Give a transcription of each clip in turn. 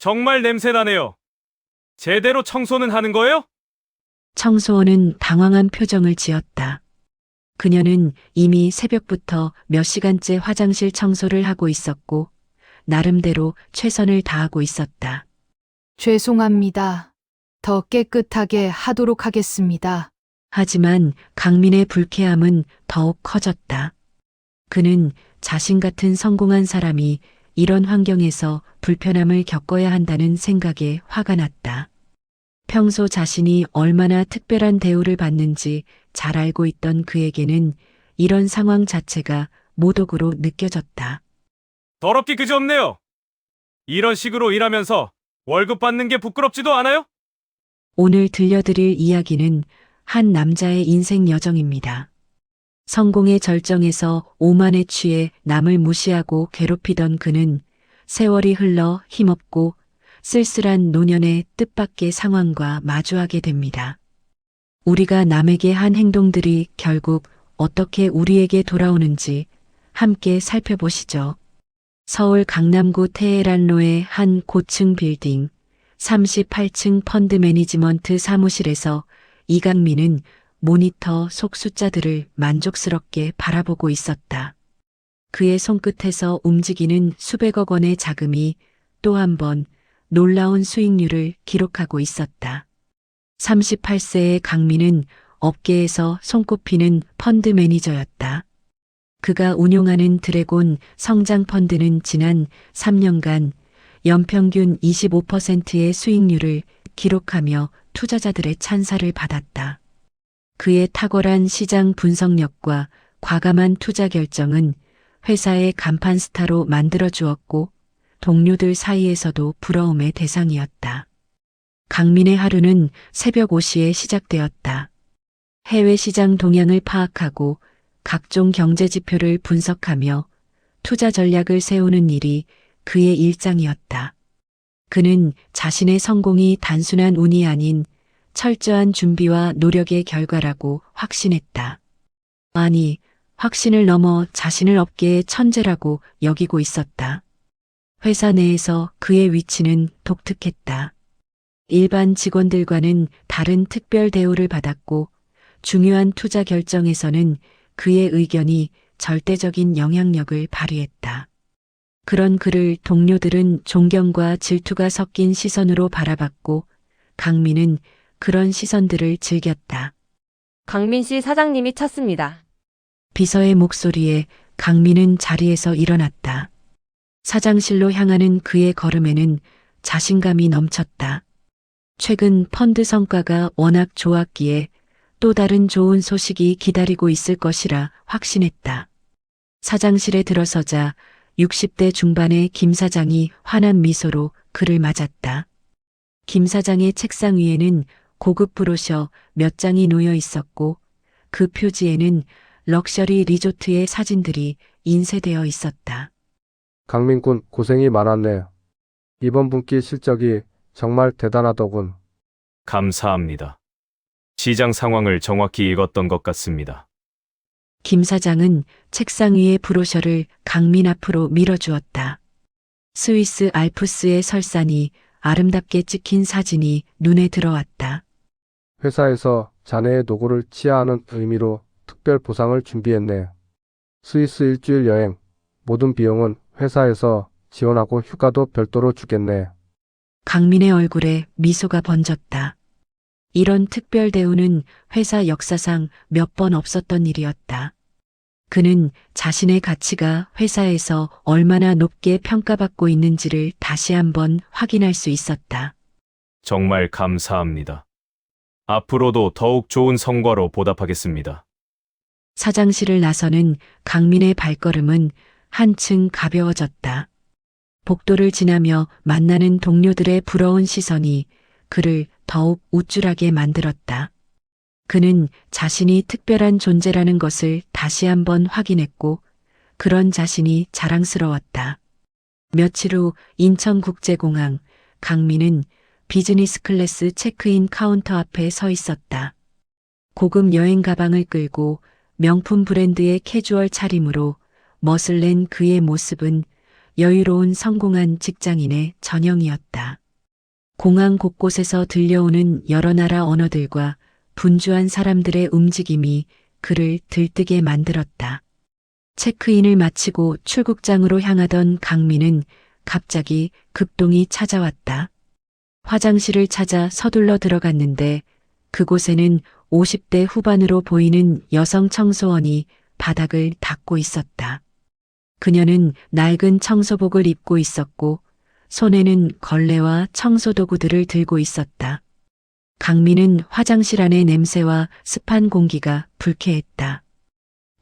정말 냄새나네요. 제대로 청소는 하는 거예요? 청소원은 당황한 표정을 지었다. 그녀는 이미 새벽부터 몇 시간째 화장실 청소를 하고 있었고, 나름대로 최선을 다하고 있었다. 죄송합니다. 더 깨끗하게 하도록 하겠습니다. 하지만 강민의 불쾌함은 더욱 커졌다. 그는 자신 같은 성공한 사람이 이런 환경에서 불편함을 겪어야 한다는 생각에 화가 났다. 평소 자신이 얼마나 특별한 대우를 받는지 잘 알고 있던 그에게는 이런 상황 자체가 모독으로 느껴졌다. 더럽기 그지없네요. 이런 식으로 일하면서 월급 받는 게 부끄럽지도 않아요? 오늘 들려드릴 이야기는 한 남자의 인생 여정입니다. 성공의 절정에서 오만에 취해 남을 무시하고 괴롭히던 그는 세월이 흘러 힘없고 쓸쓸한 노년의 뜻밖의 상황과 마주하게 됩니다. 우리가 남에게 한 행동들이 결국 어떻게 우리에게 돌아오는지 함께 살펴보시죠. 서울 강남구 테헤란로의 한 고층 빌딩 38층 펀드 매니지먼트 사무실에서 이강민은 모니터 속 숫자들을 만족스럽게 바라보고 있었다. 그의 손끝에서 움직이는 수백억 원의 자금이 또 한 번 놀라운 수익률을 기록하고 있었다. 38세의 강민은 업계에서 손꼽히는 펀드 매니저였다. 그가 운용하는 드래곤 성장 펀드는 지난 3년간 연평균 25%의 수익률을 기록하며 투자자들의 찬사를 받았다. 그의 탁월한 시장 분석력과 과감한 투자 결정은 회사의 간판 스타로 만들어 주었고 동료들 사이에서도 부러움의 대상이었다. 강민의 하루는 새벽 5시에 시작되었다. 해외 시장 동향을 파악하고 각종 경제 지표를 분석하며 투자 전략을 세우는 일이 그의 일상이었다. 그는 자신의 성공이 단순한 운이 아닌 철저한 준비와 노력의 결과라고 확신했다. 아니, 확신을 넘어 자신을 업계의 천재라고 여기고 있었다. 회사 내에서 그의 위치는 독특했다. 일반 직원들과는 다른 특별 대우를 받았고 중요한 투자 결정에서는 그의 의견이 절대적인 영향력을 발휘했다. 그런 그를 동료들은 존경과 질투가 섞인 시선으로 바라봤고 강민은 그런 시선들을 즐겼다. 강민 씨 사장님이 찾습니다. 비서의 목소리에 강민은 자리에서 일어났다. 사장실로 향하는 그의 걸음에는 자신감이 넘쳤다. 최근 펀드 성과가 워낙 좋았기에 또 다른 좋은 소식이 기다리고 있을 것이라 확신했다. 사장실에 들어서자 60대 중반의 김 사장이 환한 미소로 그를 맞았다. 김 사장의 책상 위에는 고급 브로셔 몇 장이 놓여 있었고 그 표지에는 럭셔리 리조트의 사진들이 인쇄되어 있었다. 강민군 고생이 많았네. 이번 분기 실적이 정말 대단하더군. 감사합니다. 시장 상황을 정확히 읽었던 것 같습니다. 김 사장은 책상 위의 브로셔를 강민 앞으로 밀어주었다. 스위스 알프스의 설산이 아름답게 찍힌 사진이 눈에 들어왔다. 회사에서 자네의 노고를 치하하는 의미로 특별 보상을 준비했네. 스위스 일주일 여행, 모든 비용은 회사에서 지원하고 휴가도 별도로 주겠네. 강민의 얼굴에 미소가 번졌다. 이런 특별 대우는 회사 역사상 몇 번 없었던 일이었다. 그는 자신의 가치가 회사에서 얼마나 높게 평가받고 있는지를 다시 한번 확인할 수 있었다. 정말 감사합니다. 앞으로도 더욱 좋은 성과로 보답하겠습니다. 사장실을 나서는 강민의 발걸음은 한층 가벼워졌다. 복도를 지나며 만나는 동료들의 부러운 시선이 그를 더욱 우쭐하게 만들었다. 그는 자신이 특별한 존재라는 것을 다시 한번 확인했고 그런 자신이 자랑스러웠다. 며칠 후 인천국제공항, 강민은 비즈니스 클래스 체크인 카운터 앞에 서 있었다. 고급 여행 가방을 끌고 명품 브랜드의 캐주얼 차림으로 멋을 낸 그의 모습은 여유로운 성공한 직장인의 전형이었다. 공항 곳곳에서 들려오는 여러 나라 언어들과 분주한 사람들의 움직임이 그를 들뜨게 만들었다. 체크인을 마치고 출국장으로 향하던 강민은 갑자기 급동이 찾아왔다. 화장실을 찾아 서둘러 들어갔는데 그곳에는 50대 후반으로 보이는 여성 청소원이 바닥을 닦고 있었다. 그녀는 낡은 청소복을 입고 있었고 손에는 걸레와 청소도구들을 들고 있었다. 강민은 화장실 안의 냄새와 습한 공기가 불쾌했다.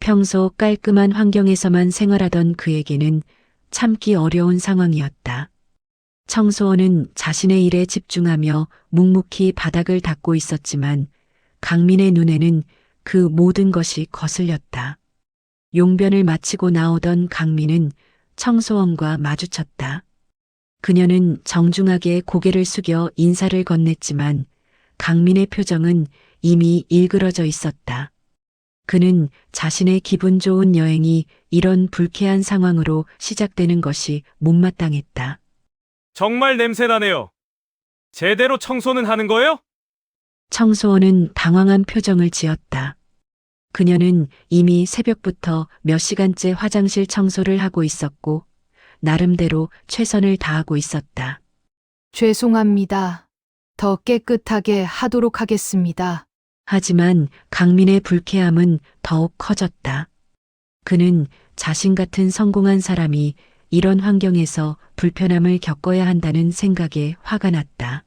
평소 깔끔한 환경에서만 생활하던 그에게는 참기 어려운 상황이었다. 청소원은 자신의 일에 집중하며 묵묵히 바닥을 닦고 있었지만 강민의 눈에는 그 모든 것이 거슬렸다. 용변을 마치고 나오던 강민은 청소원과 마주쳤다. 그녀는 정중하게 고개를 숙여 인사를 건넸지만 강민의 표정은 이미 일그러져 있었다. 그는 자신의 기분 좋은 여행이 이런 불쾌한 상황으로 시작되는 것이 못마땅했다. 정말 냄새나네요. 제대로 청소는 하는 거예요? 청소원은 당황한 표정을 지었다. 그녀는 이미 새벽부터 몇 시간째 화장실 청소를 하고 있었고 나름대로 최선을 다하고 있었다. 죄송합니다. 더 깨끗하게 하도록 하겠습니다. 하지만 강민의 불쾌함은 더욱 커졌다. 그는 자신 같은 성공한 사람이 이런 환경에서 불편함을 겪어야 한다는 생각에 화가 났다.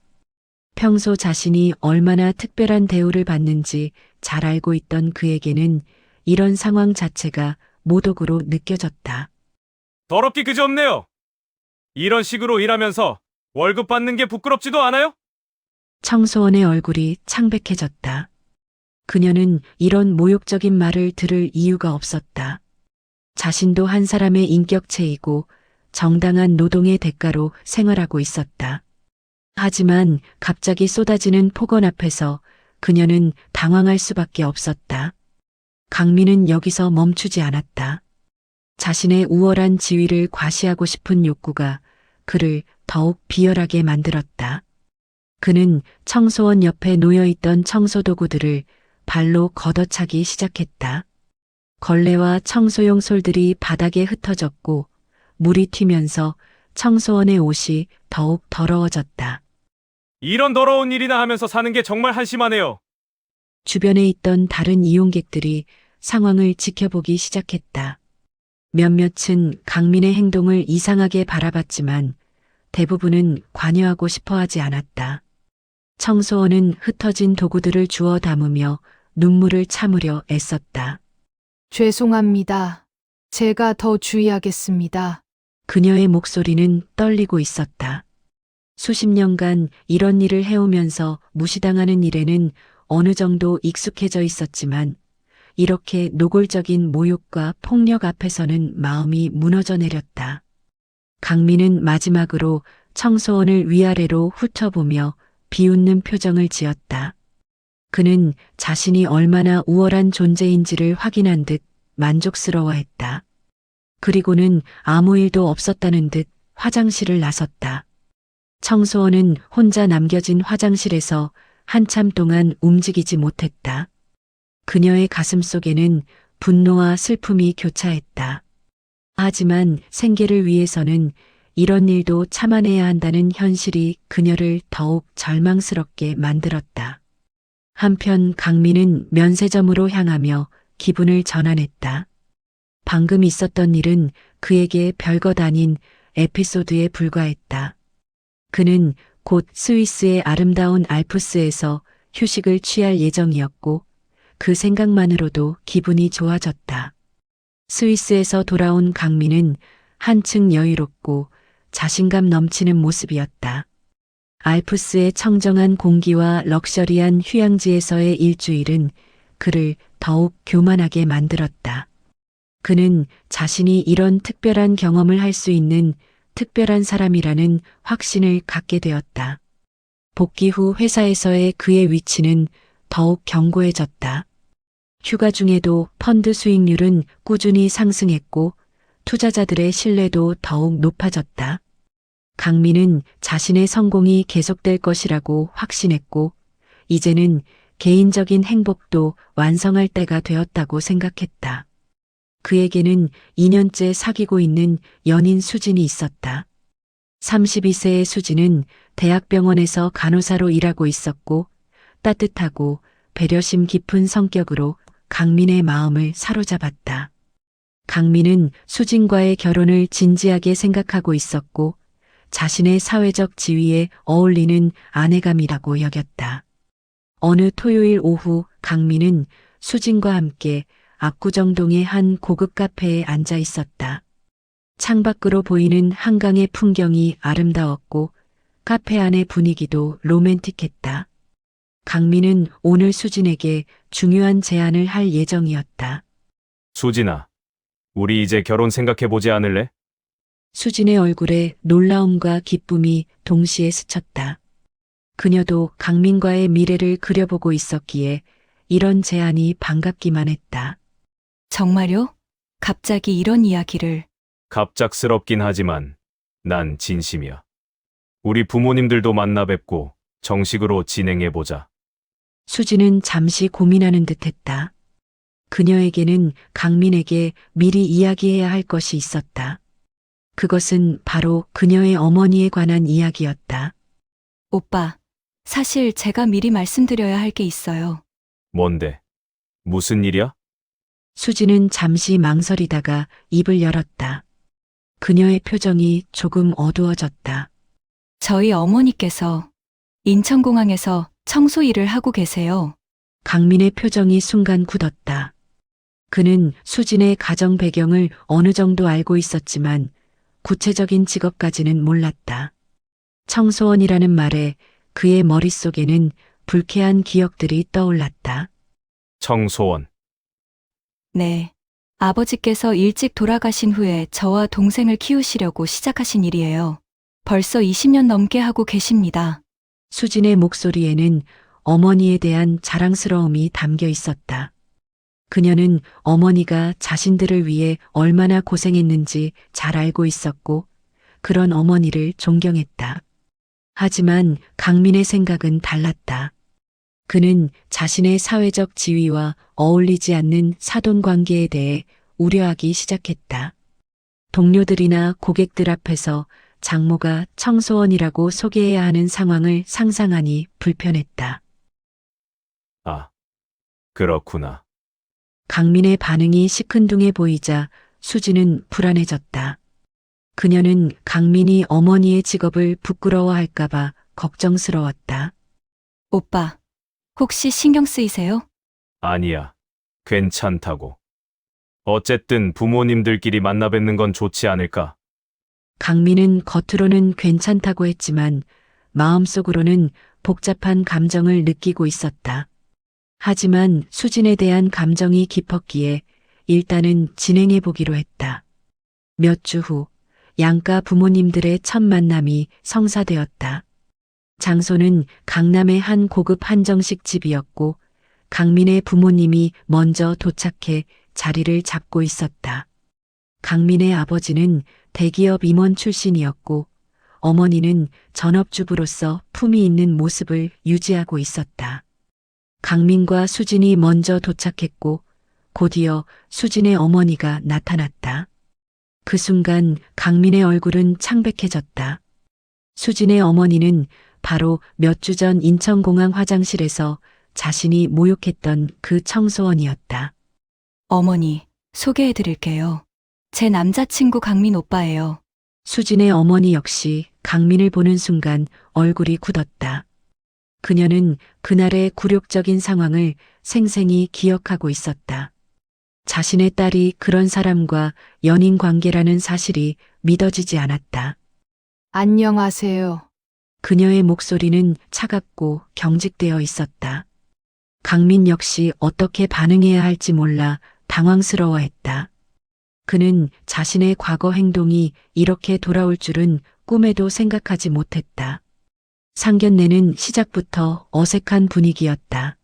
평소 자신이 얼마나 특별한 대우를 받는지 잘 알고 있던 그에게는 이런 상황 자체가 모독으로 느껴졌다. 더럽기 그지없네요. 이런 식으로 일하면서 월급 받는 게 부끄럽지도 않아요? 청소원의 얼굴이 창백해졌다. 그녀는 이런 모욕적인 말을 들을 이유가 없었다. 자신도 한 사람의 인격체이고 정당한 노동의 대가로 생활하고 있었다. 하지만 갑자기 쏟아지는 폭언 앞에서 그녀는 당황할 수밖에 없었다. 강민은 여기서 멈추지 않았다. 자신의 우월한 지위를 과시하고 싶은 욕구가 그를 더욱 비열하게 만들었다. 그는 청소원 옆에 놓여있던 청소도구들을 발로 걷어차기 시작했다. 걸레와 청소용 솔들이 바닥에 흩어졌고 물이 튀면서 청소원의 옷이 더욱 더러워졌다. 이런 더러운 일이나 하면서 사는 게 정말 한심하네요. 주변에 있던 다른 이용객들이 상황을 지켜보기 시작했다. 몇몇은 강민의 행동을 이상하게 바라봤지만 대부분은 관여하고 싶어 하지 않았다. 청소원은 흩어진 도구들을 주워 담으며 눈물을 참으려 애썼다. 죄송합니다. 제가 더 주의하겠습니다. 그녀의 목소리는 떨리고 있었다. 수십 년간 이런 일을 해오면서 무시당하는 일에는 어느 정도 익숙해져 있었지만 이렇게 노골적인 모욕과 폭력 앞에서는 마음이 무너져 내렸다. 강민은 마지막으로 청소원을 위아래로 훑어보며 비웃는 표정을 지었다. 그는 자신이 얼마나 우월한 존재인지를 확인한 듯 만족스러워했다. 그리고는 아무 일도 없었다는 듯 화장실을 나섰다. 청소원은 혼자 남겨진 화장실에서 한참 동안 움직이지 못했다. 그녀의 가슴 속에는 분노와 슬픔이 교차했다. 하지만 생계를 위해서는 이런 일도 참아내야 한다는 현실이 그녀를 더욱 절망스럽게 만들었다. 한편 강민은 면세점으로 향하며 기분을 전환했다. 방금 있었던 일은 그에게 별것 아닌 에피소드에 불과했다. 그는 곧 스위스의 아름다운 알프스에서 휴식을 취할 예정이었고 그 생각만으로도 기분이 좋아졌다. 스위스에서 돌아온 강민은 한층 여유롭고 자신감 넘치는 모습이었다. 알프스의 청정한 공기와 럭셔리한 휴양지에서의 일주일은 그를 더욱 교만하게 만들었다. 그는 자신이 이런 특별한 경험을 할 수 있는 특별한 사람이라는 확신을 갖게 되었다. 복귀 후 회사에서의 그의 위치는 더욱 견고해졌다. 휴가 중에도 펀드 수익률은 꾸준히 상승했고 투자자들의 신뢰도 더욱 높아졌다. 강민은 자신의 성공이 계속될 것이라고 확신했고, 이제는 개인적인 행복도 완성할 때가 되었다고 생각했다. 그에게는 2년째 사귀고 있는 연인 수진이 있었다. 32세의 수진은 대학병원에서 간호사로 일하고 있었고, 따뜻하고 배려심 깊은 성격으로 강민의 마음을 사로잡았다. 강민은 수진과의 결혼을 진지하게 생각하고 있었고, 자신의 사회적 지위에 어울리는 아내감이라고 여겼다. 어느 토요일 오후 강민은 수진과 함께 압구정동의 한 고급 카페에 앉아 있었다. 창밖으로 보이는 한강의 풍경이 아름다웠고 카페 안의 분위기도 로맨틱했다. 강민은 오늘 수진에게 중요한 제안을 할 예정이었다. 수진아, 우리 이제 결혼 생각해보지 않을래? 수진의 얼굴에 놀라움과 기쁨이 동시에 스쳤다. 그녀도 강민과의 미래를 그려보고 있었기에 이런 제안이 반갑기만 했다. 정말요? 갑자기 이런 이야기를. 갑작스럽긴 하지만 난 진심이야. 우리 부모님들도 만나 뵙고 정식으로 진행해보자. 수진은 잠시 고민하는 듯했다. 그녀에게는 강민에게 미리 이야기해야 할 것이 있었다. 그것은 바로 그녀의 어머니에 관한 이야기였다. 오빠, 사실 제가 미리 말씀드려야 할 게 있어요. 뭔데? 무슨 일이야? 수진은 잠시 망설이다가 입을 열었다. 그녀의 표정이 조금 어두워졌다. 저희 어머니께서 인천공항에서 청소 일을 하고 계세요. 강민의 표정이 순간 굳었다. 그는 수진의 가정 배경을 어느 정도 알고 있었지만 구체적인 직업까지는 몰랐다. 청소원이라는 말에 그의 머릿속에는 불쾌한 기억들이 떠올랐다. 청소원. 네. 아버지께서 일찍 돌아가신 후에 저와 동생을 키우시려고 시작하신 일이에요. 벌써 20년 넘게 하고 계십니다. 수진의 목소리에는 어머니에 대한 자랑스러움이 담겨 있었다. 그녀는 어머니가 자신들을 위해 얼마나 고생했는지 잘 알고 있었고 그런 어머니를 존경했다. 하지만 강민의 생각은 달랐다. 그는 자신의 사회적 지위와 어울리지 않는 사돈 관계에 대해 우려하기 시작했다. 동료들이나 고객들 앞에서 장모가 청소원이라고 소개해야 하는 상황을 상상하니 불편했다. 아, 그렇구나. 강민의 반응이 시큰둥해 보이자 수진은 불안해졌다. 그녀는 강민이 어머니의 직업을 부끄러워할까봐 걱정스러웠다. 오빠, 혹시 신경 쓰이세요? 아니야. 괜찮다고. 어쨌든 부모님들끼리 만나 뵙는 건 좋지 않을까? 강민은 겉으로는 괜찮다고 했지만 마음속으로는 복잡한 감정을 느끼고 있었다. 하지만 수진에 대한 감정이 깊었기에 일단은 진행해 보기로 했다. 몇 주 후 양가 부모님들의 첫 만남이 성사되었다. 장소는 강남의 한 고급 한정식 집이었고 강민의 부모님이 먼저 도착해 자리를 잡고 있었다. 강민의 아버지는 대기업 임원 출신이었고 어머니는 전업주부로서 품위 있는 모습을 유지하고 있었다. 강민과 수진이 먼저 도착했고 곧이어 수진의 어머니가 나타났다. 그 순간 강민의 얼굴은 창백해졌다. 수진의 어머니는 바로 몇 주 전 인천공항 화장실에서 자신이 모욕했던 그 청소원이었다. 어머니, 소개해 드릴게요. 제 남자친구 강민 오빠예요. 수진의 어머니 역시 강민을 보는 순간 얼굴이 굳었다. 그녀는 그날의 굴욕적인 상황을 생생히 기억하고 있었다. 자신의 딸이 그런 사람과 연인 관계라는 사실이 믿어지지 않았다. 안녕하세요. 그녀의 목소리는 차갑고 경직되어 있었다. 강민 역시 어떻게 반응해야 할지 몰라 당황스러워했다. 그는 자신의 과거 행동이 이렇게 돌아올 줄은 꿈에도 생각하지 못했다. 상견례는 시작부터 어색한 분위기였다.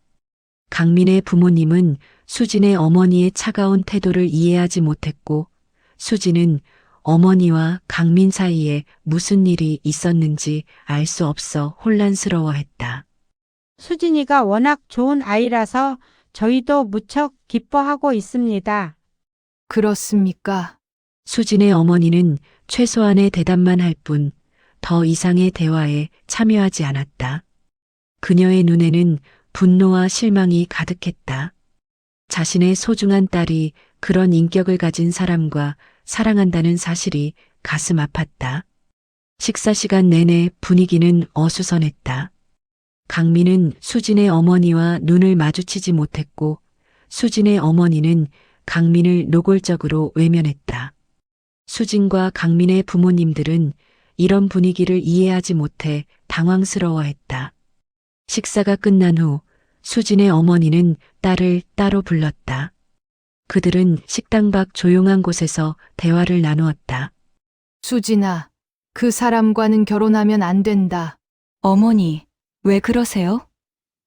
강민의 부모님은 수진의 어머니의 차가운 태도를 이해하지 못했고 수지는 어머니와 강민 사이에 무슨 일이 있었는지 알 수 없어 혼란스러워했다. 수진이가 워낙 좋은 아이라서 저희도 무척 기뻐하고 있습니다. 그렇습니까? 수진의 어머니는 최소한의 대답만 할 뿐 더 이상의 대화에 참여하지 않았다. 그녀의 눈에는 분노와 실망이 가득했다. 자신의 소중한 딸이 그런 인격을 가진 사람과 사랑한다는 사실이 가슴 아팠다. 식사 시간 내내 분위기는 어수선했다. 강민은 수진의 어머니와 눈을 마주치지 못했고 수진의 어머니는 강민을 노골적으로 외면했다. 수진과 강민의 부모님들은 이런 분위기를 이해하지 못해 당황스러워했다. 식사가 끝난 후 수진의 어머니는 딸을 따로 불렀다. 그들은 식당 밖 조용한 곳에서 대화를 나누었다. 수진아, 그 사람과는 결혼하면 안 된다. 어머니, 왜 그러세요?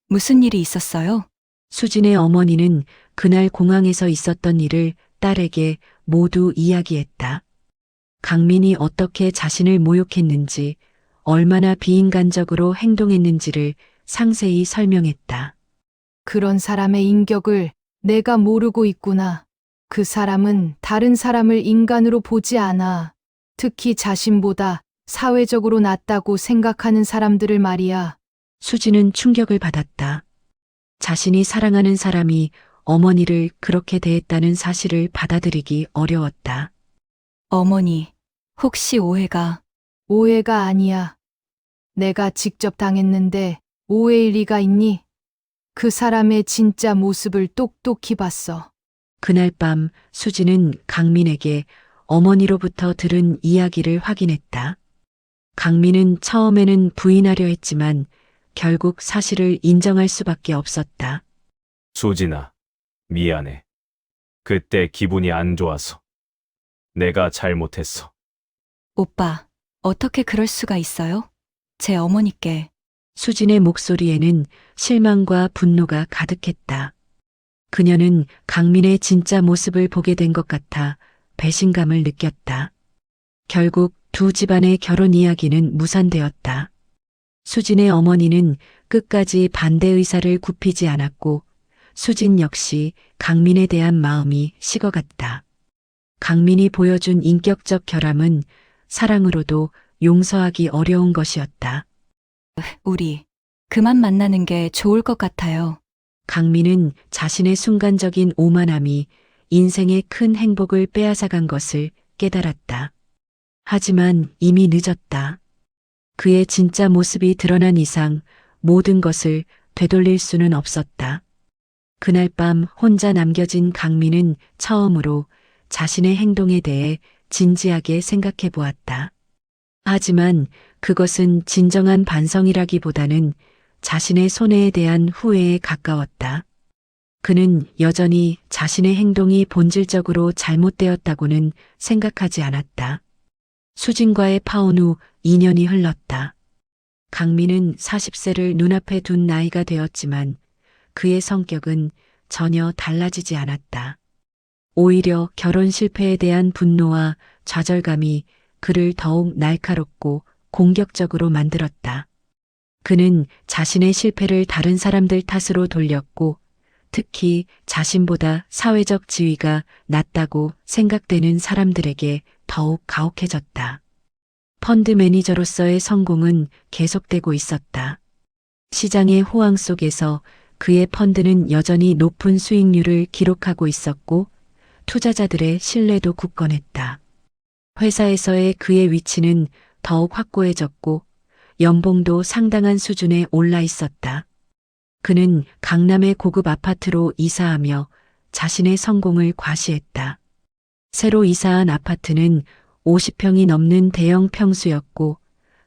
무슨 일이 있었어요? 수진의 어머니는 그날 공항에서 있었던 일을 딸에게 모두 이야기했다. 강민이 어떻게 자신을 모욕했는지, 얼마나 비인간적으로 행동했는지를 상세히 설명했다. 그런 사람의 인격을 내가 모르고 있구나. 그 사람은 다른 사람을 인간으로 보지 않아. 특히 자신보다 사회적으로 낫다고 생각하는 사람들을 말이야. 수지는 충격을 받았다. 자신이 사랑하는 사람이 어머니를 그렇게 대했다는 사실을 받아들이기 어려웠다. 어머니, 혹시 오해가... 오해가 아니야. 내가 직접 당했는데 오해일 리가 있니? 그 사람의 진짜 모습을 똑똑히 봤어. 그날 밤 수지는 강민에게 어머니로부터 들은 이야기를 확인했다. 강민은 처음에는 부인하려 했지만 결국 사실을 인정할 수밖에 없었다. 수진아, 미안해. 그때 기분이 안 좋아서. 내가 잘못했어. 오빠, 어떻게 그럴 수가 있어요? 제 어머니께... 수진의 목소리에는 실망과 분노가 가득했다. 그녀는 강민의 진짜 모습을 보게 된 것 같아 배신감을 느꼈다. 결국 두 집안의 결혼 이야기는 무산되었다. 수진의 어머니는 끝까지 반대 의사를 굽히지 않았고 수진 역시 강민에 대한 마음이 식어갔다. 강민이 보여준 인격적 결함은 사랑으로도 용서하기 어려운 것이었다. 우리 그만 만나는 게 좋을 것 같아요. 강민은 자신의 순간적인 오만함이 인생의 큰 행복을 빼앗아간 것을 깨달았다. 하지만 이미 늦었다. 그의 진짜 모습이 드러난 이상 모든 것을 되돌릴 수는 없었다. 그날 밤 혼자 남겨진 강민은 처음으로 자신의 행동에 대해 진지하게 생각해 보았다. 하지만 그것은 진정한 반성이라기보다는 자신의 손해에 대한 후회에 가까웠다. 그는 여전히 자신의 행동이 본질적으로 잘못되었다고는 생각하지 않았다. 수진과의 파혼 후 2년이 흘렀다. 강민은 40세를 눈앞에 둔 나이가 되었지만 그의 성격은 전혀 달라지지 않았다. 오히려 결혼 실패에 대한 분노와 좌절감이 그를 더욱 날카롭고 공격적으로 만들었다. 그는 자신의 실패를 다른 사람들 탓으로 돌렸고 특히 자신보다 사회적 지위가 낮다고 생각되는 사람들에게 더욱 가혹해졌다. 펀드 매니저로서의 성공은 계속되고 있었다. 시장의 호황 속에서 그의 펀드는 여전히 높은 수익률을 기록하고 있었고 투자자들의 신뢰도 굳건했다. 회사에서의 그의 위치는 더욱 확고해졌고 연봉도 상당한 수준에 올라 있었다. 그는 강남의 고급 아파트로 이사하며 자신의 성공을 과시했다. 새로 이사한 아파트는 50평이 넘는 대형 평수였고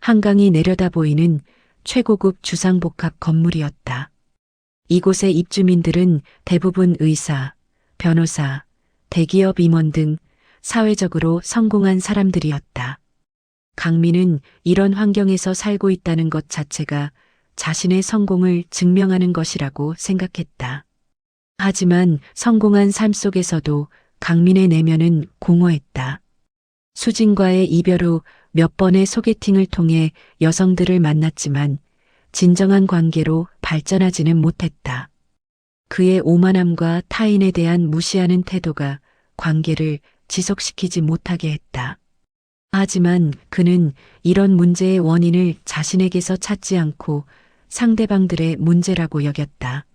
한강이 내려다 보이는 최고급 주상복합 건물이었다. 이곳의 입주민들은 대부분 의사, 변호사, 대기업 임원 등 사회적으로 성공한 사람들이었다. 강민은 이런 환경에서 살고 있다는 것 자체가 자신의 성공을 증명하는 것이라고 생각했다. 하지만 성공한 삶 속에서도 강민의 내면은 공허했다. 수진과의 이별 후 몇 번의 소개팅을 통해 여성들을 만났지만 진정한 관계로 발전하지는 못했다. 그의 오만함과 타인에 대한 무시하는 태도가 관계를 지속시키지 못하게 했다. 하지만 그는 이런 문제의 원인을 자신에게서 찾지 않고 상대방들의 문제라고 여겼다.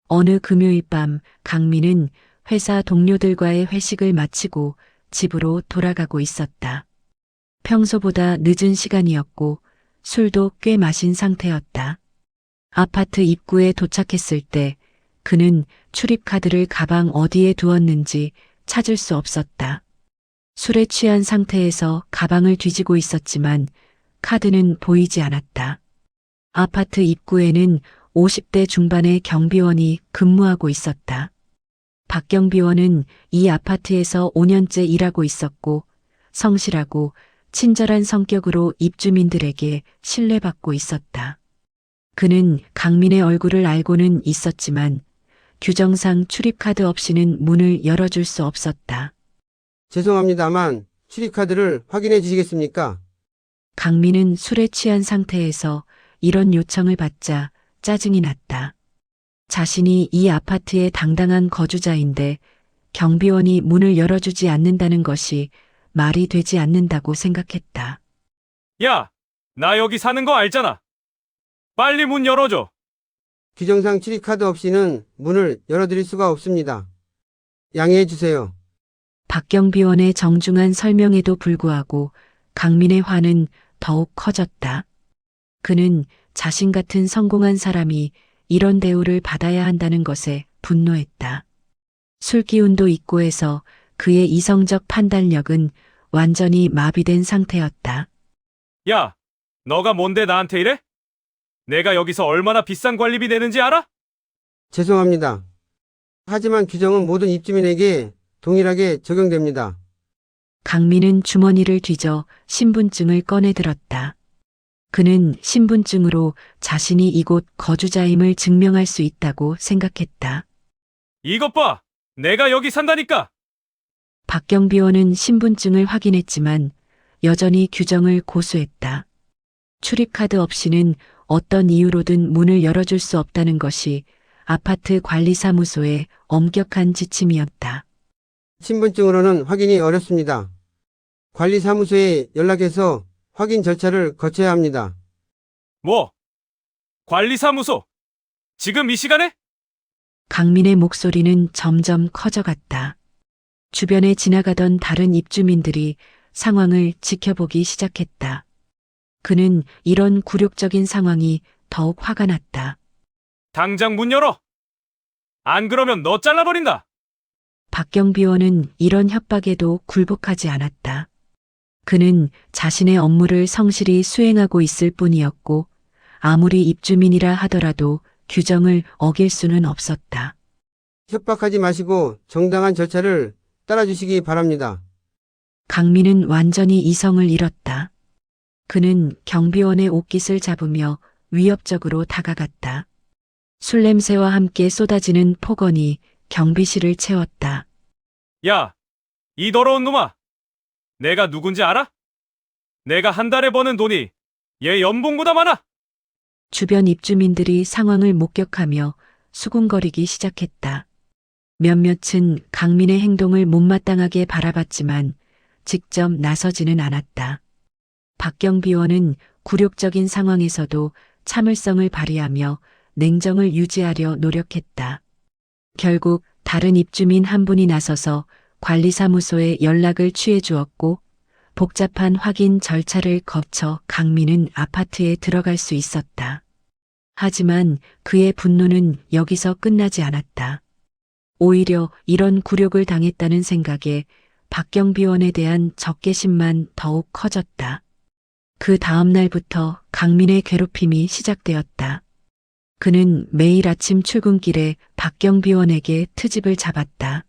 어느 금요일 밤 강민은 회사 동료들과의 회식을 마치고 집으로 돌아가고 있었다. 평소보다 늦은 시간이었고 술도 꽤 마신 상태였다. 아파트 입구에 도착했을 때 그는 출입카드를 가방 어디에 두었는지 찾을 수 없었다. 술에 취한 상태에서 가방을 뒤지고 있었지만 카드는 보이지 않았다. 아파트 입구에는 50대 중반의 경비원이 근무하고 있었다. 박 경비원은 이 아파트에서 5년째 일하고 있었고 성실하고 친절한 성격으로 입주민들에게 신뢰받고 있었다. 그는 강민의 얼굴을 알고는 있었지만 규정상 출입카드 없이는 문을 열어줄 수 없었다. 죄송합니다만 출입카드를 확인해 주시겠습니까? 강민은 술에 취한 상태에서 이런 요청을 받자 짜증이 났다. 자신이 이 아파트의 당당한 거주자인데 경비원이 문을 열어주지 않는다는 것이 말이 되지 않는다고 생각했다. 야, 나 여기 사는 거 알잖아. 빨리 문 열어줘. 규정상 출입카드 없이는 문을 열어드릴 수가 없습니다. 양해해 주세요. 박 경비원의 정중한 설명에도 불구하고 강민의 화는 더욱 커졌다. 그는 자신 같은 성공한 사람이 이런 대우를 받아야 한다는 것에 분노했다. 술 기운도 있고 해서 그의 이성적 판단력은 완전히 마비된 상태였다. 야, 너가 뭔데 나한테 이래? 내가 여기서 얼마나 비싼 관리비 내는지 알아? 죄송합니다. 하지만 규정은 모든 입주민에게 동일하게 적용됩니다. 강민은 주머니를 뒤져 신분증을 꺼내 들었다. 그는 신분증으로 자신이 이곳 거주자임을 증명할 수 있다고 생각했다. 이것 봐. 내가 여기 산다니까. 박 경비원은 신분증을 확인했지만 여전히 규정을 고수했다. 출입카드 없이는 어떤 이유로든 문을 열어줄 수 없다는 것이 아파트 관리사무소의 엄격한 지침이었다. 신분증으로는 확인이 어렵습니다. 관리사무소에 연락해서 확인 절차를 거쳐야 합니다. 뭐? 관리사무소? 지금 이 시간에? 강민의 목소리는 점점 커져갔다. 주변에 지나가던 다른 입주민들이 상황을 지켜보기 시작했다. 그는 이런 굴욕적인 상황이 더욱 화가 났다. 당장 문 열어. 안 그러면 너 잘라버린다. 박 경비원은 이런 협박에도 굴복하지 않았다. 그는 자신의 업무를 성실히 수행하고 있을 뿐이었고 아무리 입주민이라 하더라도 규정을 어길 수는 없었다. 협박하지 마시고 정당한 절차를 따라주시기 바랍니다. 강민은 완전히 이성을 잃었다. 그는 경비원의 옷깃을 잡으며 위협적으로 다가갔다. 술 냄새와 함께 쏟아지는 폭언이 경비실을 채웠다. 야, 이 더러운 놈아. 내가 누군지 알아? 내가 한 달에 버는 돈이 얘 연봉보다 많아. 주변 입주민들이 상황을 목격하며 수군거리기 시작했다. 몇몇은 강민의 행동을 못마땅하게 바라봤지만 직접 나서지는 않았다. 박 경비원은 굴욕적인 상황에서도 참을성을 발휘하며 냉정을 유지하려 노력했다. 결국 다른 입주민 한 분이 나서서 관리사무소에 연락을 취해 주었고 복잡한 확인 절차를 거쳐 강민은 아파트에 들어갈 수 있었다. 하지만 그의 분노는 여기서 끝나지 않았다. 오히려 이런 굴욕을 당했다는 생각에 박 경비원에 대한 적개심만 더욱 커졌다. 그 다음 날부터 강민의 괴롭힘이 시작되었다. 그는 매일 아침 출근길에 박 경비원에게 트집을 잡았다.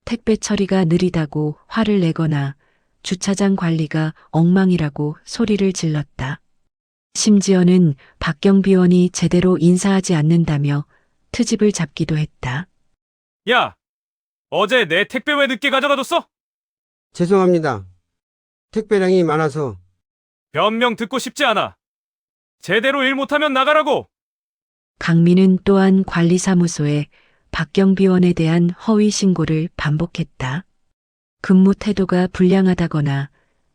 택배 처리가 느리다고 화를 내거나 주차장 관리가 엉망이라고 소리를 질렀다. 심지어는 박 경비원이 제대로 인사하지 않는다며 트집을 잡기도 했다. 야, 어제 내 택배 왜 늦게 가져다줬어? 죄송합니다. 택배량이 많아서. 변명 듣고 싶지 않아. 제대로 일 못하면 나가라고. 강민은 또한 관리사무소에 박경비원에 대한 허위 신고를 반복했다. 근무 태도가 불량하다거나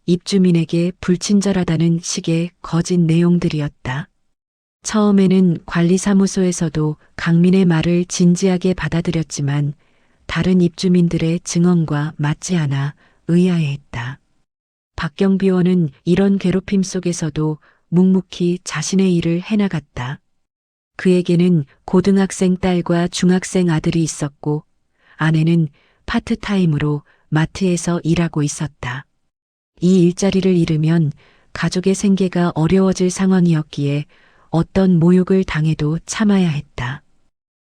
입주민에게 불친절하다는 식의 거짓 내용들이었다. 처음에는 관리사무소에서도 강민의 말을 진지하게 받아들였지만 다른 입주민들의 증언과 맞지 않아 의아해했다. 박경비원은 이런 괴롭힘 속에서도 묵묵히 자신의 일을 해나갔다. 그에게는 고등학생 딸과 중학생 아들이 있었고 아내는 파트타임으로 마트에서 일하고 있었다. 이 일자리를 잃으면 가족의 생계가 어려워질 상황이었기에 어떤 모욕을 당해도 참아야 했다.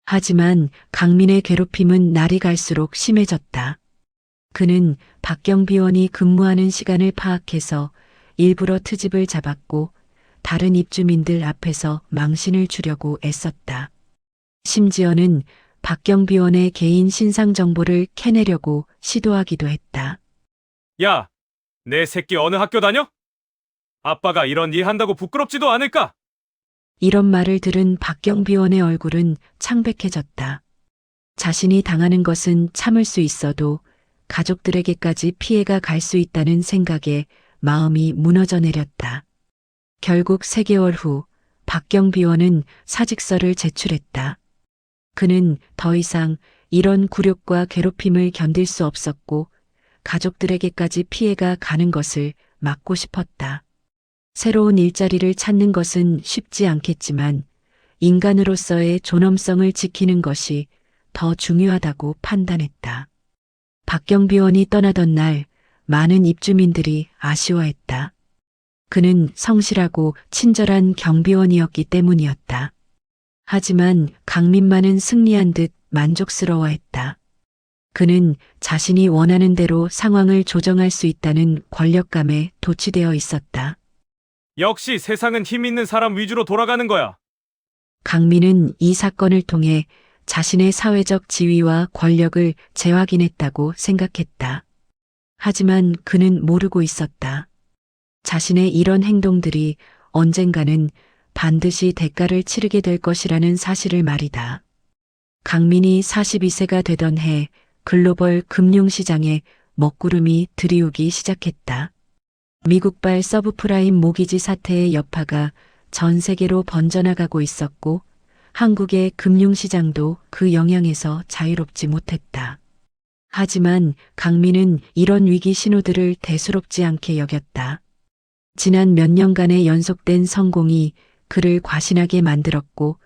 하지만 강민의 괴롭힘은 날이 갈수록 심해졌다. 그는 박경비원이 근무하는 시간을 파악해서 일부러 트집을 잡았고 다른 입주민들 앞에서 망신을 주려고 애썼다. 심지어는 박경비원의 개인 신상 정보를 캐내려고 시도하기도 했다. 야, 내 새끼 어느 학교 다녀? 아빠가 이런 일 한다고 부끄럽지도 않을까? 이런 말을 들은 박경비원의 얼굴은 창백해졌다. 자신이 당하는 것은 참을 수 있어도 가족들에게까지 피해가 갈 수 있다는 생각에 마음이 무너져 내렸다. 결국 3개월 후 박경비원은 사직서를 제출했다. 그는 더 이상 이런 굴욕과 괴롭힘을 견딜 수 없었고 가족들에게까지 피해가 가는 것을 막고 싶었다. 새로운 일자리를 찾는 것은 쉽지 않겠지만 인간으로서의 존엄성을 지키는 것이 더 중요하다고 판단했다. 박경비원이 떠나던 날 많은 입주민들이 아쉬워했다. 그는 성실하고 친절한 경비원이었기 때문이었다. 하지만 강민만은 승리한 듯 만족스러워했다. 그는 자신이 원하는 대로 상황을 조정할 수 있다는 권력감에 도취되어 있었다. 역시 세상은 힘 있는 사람 위주로 돌아가는 거야. 강민은 이 사건을 통해 자신의 사회적 지위와 권력을 재확인했다고 생각했다. 하지만 그는 모르고 있었다. 자신의 이런 행동들이 언젠가는 반드시 대가를 치르게 될 것이라는 사실을 말이다. 강민이 42세가 되던 해 글로벌 금융시장에 먹구름이 들이우기 시작했다. 미국발 서브프라임 모기지 사태의 여파가 전 세계로 번져나가고 있었고 한국의 금융시장도 그 영향에서 자유롭지 못했다. 하지만 강민은 이런 위기 신호들을 대수롭지 않게 여겼다. 지난 몇 년간의 연속된 성공이 그를 과신하게 만들었고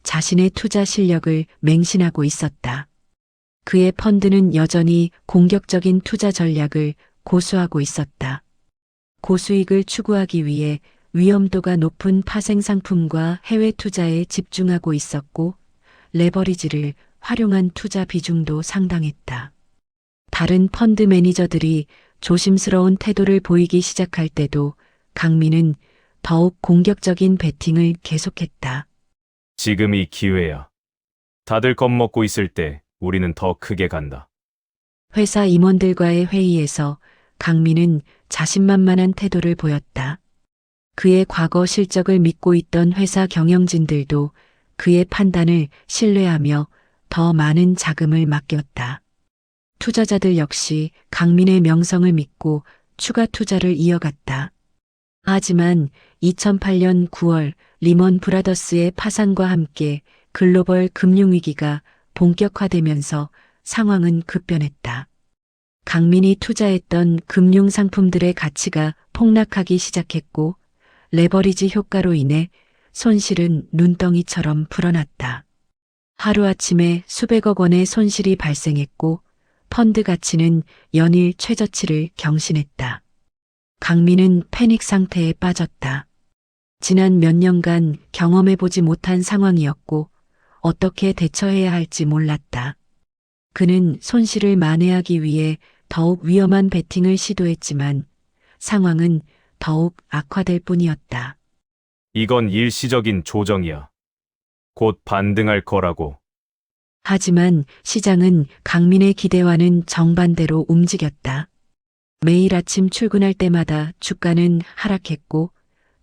자신의 투자 실력을 맹신하고 있었다. 그의 펀드는 여전히 공격적인 투자 전략을 고수하고 있었다. 고수익을 추구하기 위해 위험도가 높은 파생 상품과 해외 투자에 집중하고 있었고 레버리지를 활용한 투자 비중도 상당했다. 다른 펀드 매니저들이 조심스러운 태도를 보이기 시작할 때도 강민은 더욱 공격적인 배팅을 계속했다. 지금이 기회야. 다들 겁먹고 있을 때 우리는 더 크게 간다. 회사 임원들과의 회의에서 강민은 자신만만한 태도를 보였다. 그의 과거 실적을 믿고 있던 회사 경영진들도 그의 판단을 신뢰하며 더 많은 자금을 맡겼다. 투자자들 역시 강민의 명성을 믿고 추가 투자를 이어갔다. 하지만 2008년 9월 리먼 브라더스의 파산과 함께 글로벌 금융위기가 본격화되면서 상황은 급변했다. 강민이 투자했던 금융상품들의 가치가 폭락하기 시작했고 레버리지 효과로 인해 손실은 눈덩이처럼 불어났다. 하루아침에 수백억 원의 손실이 발생했고 펀드 가치는 연일 최저치를 경신했다. 강민은 패닉 상태에 빠졌다. 지난 몇 년간 경험해보지 못한 상황이었고 어떻게 대처해야 할지 몰랐다. 그는 손실을 만회하기 위해 더욱 위험한 베팅을 시도했지만 상황은 더욱 악화될 뿐이었다. 이건 일시적인 조정이야. 곧 반등할 거라고. 하지만 시장은 강민의 기대와는 정반대로 움직였다. 매일 아침 출근할 때마다 주가는 하락했고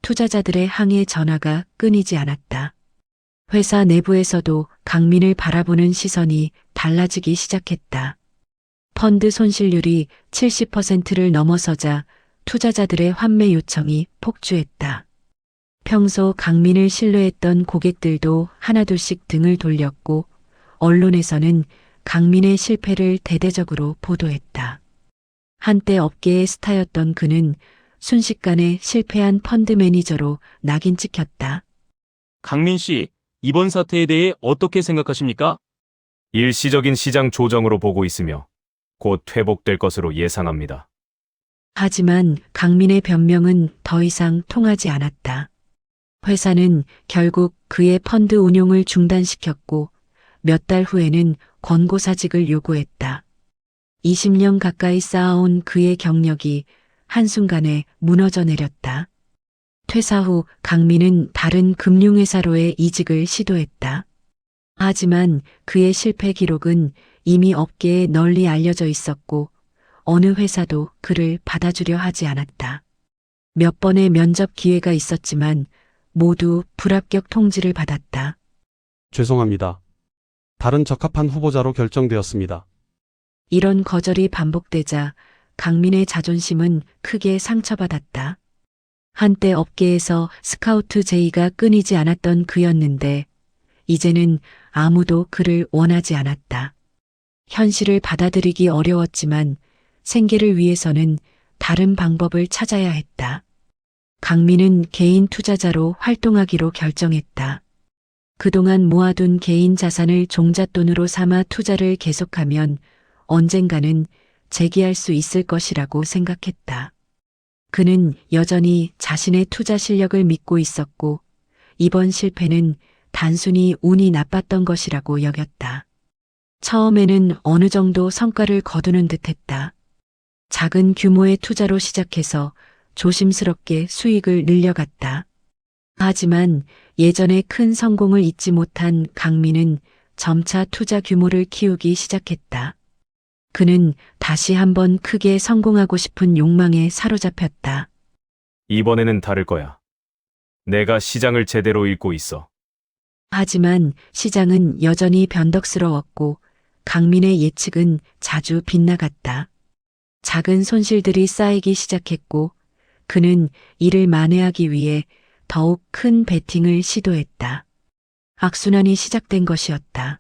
투자자들의 항해 전화가 끊이지 않았다. 회사 내부에서도 강민을 바라보는 시선이 달라지기 시작했다. 펀드 손실률이 70%를 넘어서자 투자자들의 환매 요청이 폭주했다. 평소 강민을 신뢰했던 고객들도 하나둘씩 등을 돌렸고 언론에서는 강민의 실패를 대대적으로 보도했다. 한때 업계의 스타였던 그는 순식간에 실패한 펀드 매니저로 낙인 찍혔다. 강민 씨, 이번 사태에 대해 어떻게 생각하십니까? 일시적인 시장 조정으로 보고 있으며 곧 회복될 것으로 예상합니다. 하지만 강민의 변명은 더 이상 통하지 않았다. 회사는 결국 그의 펀드 운용을 중단시켰고 몇 달 후에는 권고사직을 요구했다. 20년 가까이 쌓아온 그의 경력이 한순간에 무너져 내렸다. 퇴사 후 강민은 다른 금융회사로의 이직을 시도했다. 하지만 그의 실패 기록은 이미 업계에 널리 알려져 있었고 어느 회사도 그를 받아주려 하지 않았다. 몇 번의 면접 기회가 있었지만 모두 불합격 통지를 받았다. 죄송합니다. 다른 적합한 후보자로 결정되었습니다. 이런 거절이 반복되자 강민의 자존심은 크게 상처받았다. 한때 업계에서 스카우트 제의가 끊이지 않았던 그였는데 이제는 아무도 그를 원하지 않았다. 현실을 받아들이기 어려웠지만 생계를 위해서는 다른 방법을 찾아야 했다. 강민은 개인 투자자로 활동하기로 결정했다. 그동안 모아둔 개인 자산을 종잣돈으로 삼아 투자를 계속하면 언젠가는 재기할 수 있을 것이라고 생각했다. 그는 여전히 자신의 투자 실력을 믿고 있었고 이번 실패는 단순히 운이 나빴던 것이라고 여겼다. 처음에는 어느 정도 성과를 거두는 듯했다. 작은 규모의 투자로 시작해서 조심스럽게 수익을 늘려갔다. 하지만 예전의 큰 성공을 잊지 못한 강민은 점차 투자 규모를 키우기 시작했다. 그는 다시 한번 크게 성공하고 싶은 욕망에 사로잡혔다. 이번에는 다를 거야. 내가 시장을 제대로 읽고 있어. 하지만 시장은 여전히 변덕스러웠고 강민의 예측은 자주 빗나갔다. 작은 손실들이 쌓이기 시작했고 그는 이를 만회하기 위해 더욱 큰 베팅을 시도했다. 악순환이 시작된 것이었다.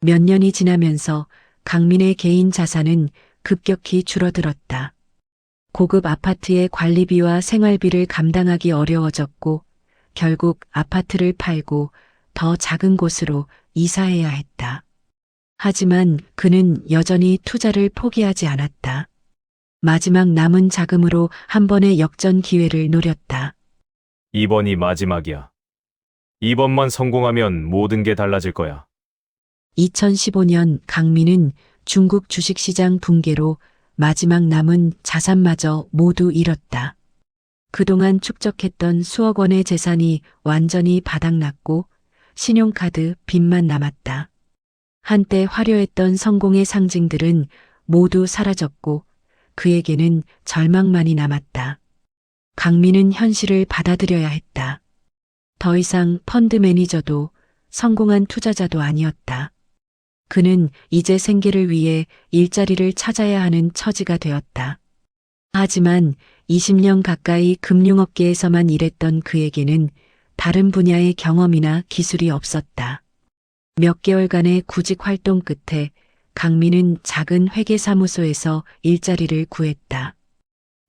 몇 년이 지나면서 강민의 개인 자산은 급격히 줄어들었다. 고급 아파트의 관리비와 생활비를 감당하기 어려워졌고 결국 아파트를 팔고 더 작은 곳으로 이사해야 했다. 하지만 그는 여전히 투자를 포기하지 않았다. 마지막 남은 자금으로 한 번의 역전 기회를 노렸다. 이번이 마지막이야. 이번만 성공하면 모든 게 달라질 거야. 2015년 강민은 중국 주식시장 붕괴로 마지막 남은 자산마저 모두 잃었다. 그동안 축적했던 수억 원의 재산이 완전히 바닥났고 신용카드 빚만 남았다. 한때 화려했던 성공의 상징들은 모두 사라졌고 그에게는 절망만이 남았다. 강민은 현실을 받아들여야 했다. 더 이상 펀드 매니저도 성공한 투자자도 아니었다. 그는 이제 생계를 위해 일자리를 찾아야 하는 처지가 되었다. 하지만 20년 가까이 금융업계에서만 일했던 그에게는 다른 분야의 경험이나 기술이 없었다. 몇 개월간의 구직 활동 끝에 강민은 작은 회계사무소에서 일자리를 구했다.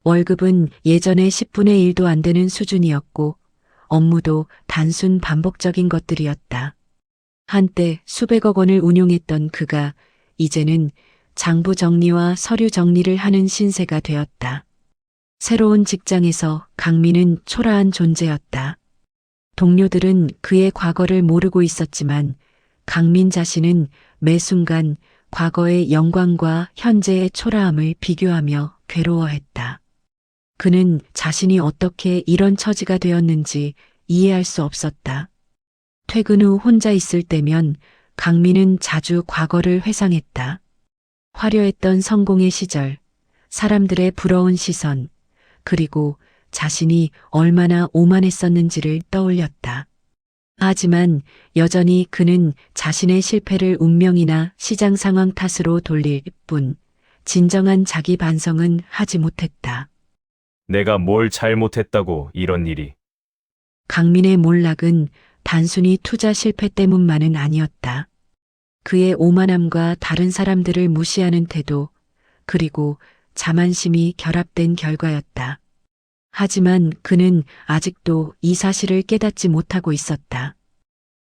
월급은 예전의 10분의 1도 안 되는 수준이었고 업무도 단순 반복적인 것들이었다. 한때 수백억 원을 운용했던 그가 이제는 장부 정리와 서류 정리를 하는 신세가 되었다. 새로운 직장에서 강민은 초라한 존재였다. 동료들은 그의 과거를 모르고 있었지만 강민 자신은 매 순간 과거의 영광과 현재의 초라함을 비교하며 괴로워했다. 그는 자신이 어떻게 이런 처지가 되었는지 이해할 수 없었다. 퇴근 후 혼자 있을 때면 강민은 자주 과거를 회상했다. 화려했던 성공의 시절, 사람들의 부러운 시선, 그리고 자신이 얼마나 오만했었는지를 떠올렸다. 하지만 여전히 그는 자신의 실패를 운명이나 시장 상황 탓으로 돌릴 뿐 진정한 자기 반성은 하지 못했다. 내가 뭘 잘못했다고 이런 일이. 강민의 몰락은 단순히 투자 실패 때문만은 아니었다. 그의 오만함과 다른 사람들을 무시하는 태도, 그리고 자만심이 결합된 결과였다. 하지만 그는 아직도 이 사실을 깨닫지 못하고 있었다.